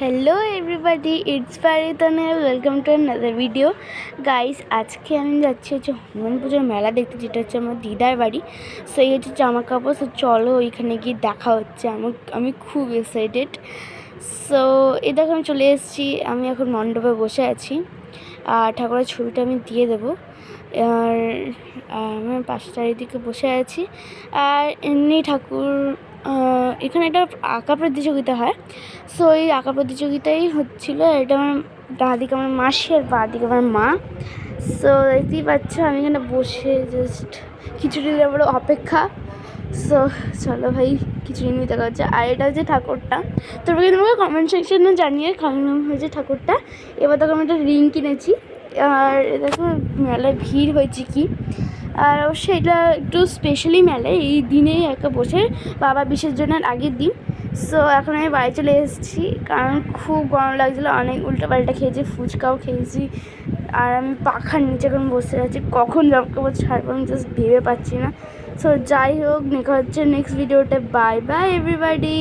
Hello everybody, it's পারিতনে, welcome to another video. Guys, আজকে আমি যাচ্ছি হনুমান পুজোর মেলা দেখতে, যেটা হচ্ছে আমার দিদার বাড়ি। সেই হচ্ছে জামা কাপড়। সো চলো ওইখানে গিয়ে দেখা হচ্ছে। আমি খুব এক্সাইটেড। সো এই দেখো আমি চলে এসেছি। আমি এখন মণ্ডপে বসে আছি, আর ঠাকুরের ছবিটা আমি দিয়ে দেবো। আর আমি পাশে চারিদিকে বসে আছি। আর এমনি ঠাকুর এখানে একটা আঁকা প্রতিযোগিতা হয়। সো এই আঁকা প্রতিযোগিতাই হচ্ছিলো। এটা আমার ডান দিকে আমার মাসি আর বাঁ দিকে আমার মা। সো দেখতেই পাচ্ছ আমি এখানে বসে জাস্ট খিচুড়ি দেওয়ার অপেক্ষা। সো চলো ভাই, খিচুড়ি নিয়ে দেখা হচ্ছে। আর এটা হচ্ছে ঠাকুরটা। তোমরা কিন্তু আমাকে কমেন্ট সেকশনে জানিয়ে কেমন হয়েছে ঠাকুরটা। এবার দেখো আমি একটা রিং কিনেছি। আর দেখো মেলায় ভিড় হয়েছে কি। আর অবশ্যই এটা একটু স্পেশালি মেলায় এই দিনেই একা বসে বাবা বিসর্জনের আগের দিন। সো এখন আমি বাড়ি চলে এসেছি, কারণ খুব গরম লাগছিলো। অনেক উল্টোপাল্টা খেয়েছি, ফুচকাও খেয়েছি। আর আমি পাখার নিচে এখন বসে আছি, কখন জব কাপড় ছাড়বো আমি জাস্ট ভেবে পাচ্ছি না। সো যাই হোক, দেখা হচ্ছে নেক্সট ভিডিওতে। Bye bye everybody.